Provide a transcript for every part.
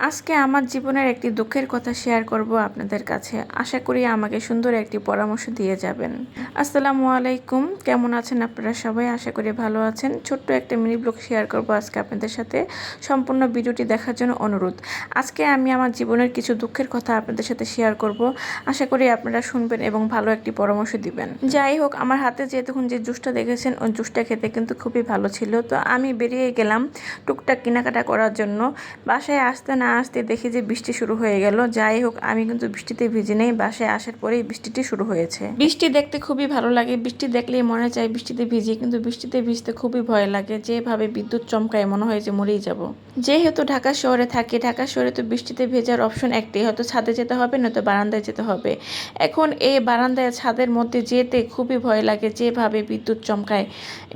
আজকে আমার জীবনের একটি দুঃখের কথা শেয়ার করব আপনাদের কাছে। আশা করি আমাকে সুন্দর একটি পরামর্শ দিয়ে যাবেন। আসসালামু আলাইকুম, কেমন আছেন আপনারা সবাই? আশা করি ভালো আছেন। ছোট্ট একটা মিনি ব্লগ শেয়ার করব আজকে আপনাদের সাথে। সম্পূর্ণ ভিডিওটি দেখার জন্য অনুরোধ। আজকে আমি আমার জীবনের কিছু দুঃখের কথা আপনাদের সাথে শেয়ার করব। আশা করি আপনারা শুনবেন এবং ভালো একটি পরামর্শ দিবেন। যাই হোক, আমার হাতে যেতক্ষণ যে জুসটা দেখেছেন ওই জুসটা খেতে কিন্তু খুবই ভালো ছিল। তো আমি বেরিয়ে গেলাম টুকটাক কেনাকাটা করার জন্য। বাসায় আসতে না আসতে দেখি যে বৃষ্টি শুরু হয়ে গেল। যাই হোক, আমি কিন্তু বৃষ্টিতে ভিজে নেই। বাসায় আসার পরেই বৃষ্টিটি শুরু হয়েছে। বৃষ্টি দেখতে খুবই ভালো লাগে, বৃষ্টি দেখলেই মনে চায় বৃষ্টিতে ভিজি, কিন্তু বৃষ্টিতে ভিজতে খুবই ভয় লাগে। যেভাবে বিদ্যুৎ চমকায় মনে হয় যে মরেই যাব। যেহেতু ঢাকা শহরে থাকি, ঢাকা শহরে তো বৃষ্টিতে ভেজার অপশন একটাই, হয়তো ছাদে যেতে হবে নয়তো বারান্দায় যেতে হবে। এখন এই বারান্দায় ছাদের মধ্যে যেতে খুবই ভয় লাগে, যেভাবে বিদ্যুৎ চমকায়।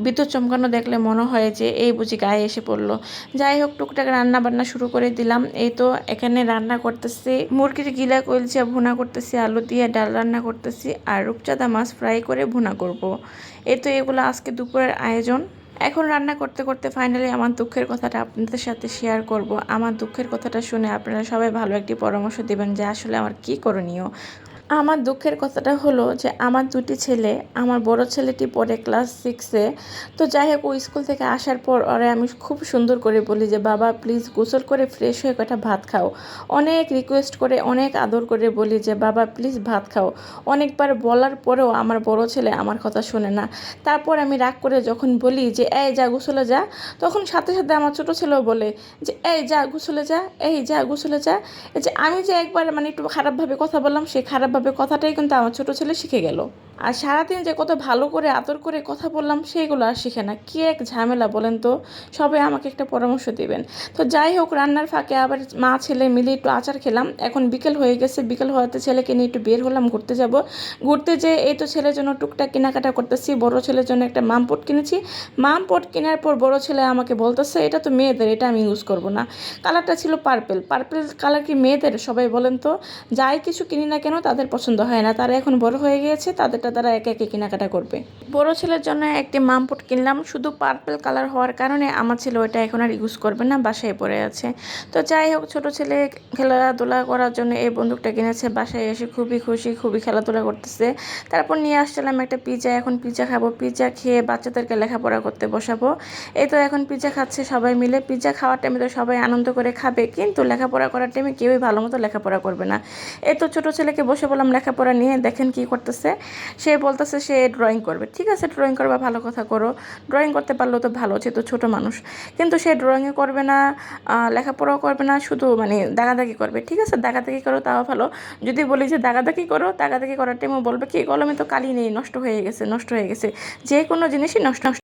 বিদ্যুৎ চমকানো দেখলে মনে হয় যে এই বুঝি গায়ে এসে পড়লো। যাই হোক, টুকটাক রান্না বান্না শুরু করে দিলাম। এই তো এখানে রান্না করতেছি মুরগির গিলা কলচা ভুনা করতেছি, আলু দিয়ে ডাল রান্না করতেছি, আর রূপচাঁদা মাছ ফ্রাই করে ভুনা করব। এই তো এগুলো আজকে দুপুরের আয়োজন। এখন রান্না করতে করতে ফাইনালি আমার দুঃখের কথাটা আপনাদের সাথে শেয়ার করব। আমার দুঃখের কথাটা শুনে আপনারা সবাই ভালো একটি পরামর্শ দেবেন যে আসলে আমার কি করণীয়। আমার দুঃখের কথাটা হলো যে আমার দুটি ছেলে, আমার বড় ছেলেটি পড়ে ক্লাস 6-এ। তো যাই হোক, ও স্কুল থেকে আসার পর ওরে আমি খুব সুন্দর করে বলি যে বাবা প্লিজ গোসল করে ফ্রেশ হয়ে কটা ভাত খাও। অনেক রিকোয়েস্ট করে, অনেক আদর করে বলি যে বাবা প্লিজ ভাত খাও। অনেকবার বলার পরেও আমার বড় ছেলে আমার কথা শোনে না। তারপর আমি রাগ করে যখন বলি যে এই যা গোসলে যা, তখন সাথে সাথে আমার ছোটো ছেলেও বলে যে এই যা গোসলে যা, এই যা গোসলে যা। এই যে আমি যে একবার মানে একটু খারাপভাবে কথা বললাম, সে খারাপভাবে কথাটাই কিন্তু আমার ছোট ছেলে শিখে গেল। আর সারাদিন যে কত ভালো করে আদর করে কথা বললাম সেইগুলো আর শিখে না। কি এক ঝামেলা বলেন তো। সবাই আমাকে একটা পরামর্শ দিবেন। তো যাই হোক, রান্নার ফাঁকে আবার মা ছেলে মিলে একটু আচার খেলাম। এখন বিকেল হয়ে গেছে, বিকেল হওয়াতে ছেলেকে নিয়ে একটু বের হলাম ঘুরতে যাব। ঘুরতে যেয়ে এই তো ছেলের জন্য টুকটাক কেনাকাটা করতেছি। বড় ছেলের জন্য একটা মামপট কিনেছি। মামপট কেনার পর বড় ছেলে আমাকে বলতেছে এটা তো মেয়েদের, এটা আমি ইউজ করব না। কালারটা ছিল পার্পেল। পার্পেল কালার কি মেয়েদের? সবাই বলেন তো। যাই কিছু কিনি না কেন তাদের পছন্দ হয় না। তারা এখন বড় হয়ে গিয়েছে, তাদেরটা তারা একে একে কেনাকাটা করবে। বড় ছেলের জন্য একটি মামপট কিনলাম, শুধু পার্পল কালার হওয়ার কারণে আমার ছেলে ওইটা এখন আর ইউজ করবে না, বাসায় পড়ে আছে। তো যাই হোক, ছোট ছেলে খেলাধুলা করার জন্য এই বন্দুকটা কিনেছে। বাসায় এসে খুবই খুশি, খুবই খেলাধুলা করতেছে। তারপর নিয়ে আসছিলাম একটা পিৎজা। এখন পিৎজা খাবো, পিৎজা খেয়ে বাচ্চাদেরকে লেখাপড়া করতে বসাবো। এই তো এখন পিৎজা খাচ্ছে সবাই মিলে। পিৎজা খাওয়ার টাইমে তো সবাই আনন্দ করে খাবে, কিন্তু লেখাপড়া করার টাইমে কেউই ভালো মতো লেখাপড়া করবে না। এই তো ছোটো ছেলেকে বসে বললাম লেখাপড়া নিয়ে, দেখেন কি করতেছে। সে বলতেছে সে ড্রয়িং করবে। ঠিক আছে, ড্রয়িং করবা, ভালো কথা করো। ড্রয়িং করতে পারলেও তো ভালো, যেহেতু ছোটো মানুষ। কিন্তু সে ড্রয়িংও করবে না, লেখাপড়াও করবে না, শুধু মানে দাগাদাগি করবে। ঠিক আছে, দাগাদাগি করো তাও ভালো। যদি বলি যে দাগাদাগি করো, দাগাদাগি করার টাইমও বলবে কি কলমে তো কালি নেই, নষ্ট হয়ে গেছে, নষ্ট হয়ে গেছে। যে কোনো জিনিসই নষ্ট নষ্ট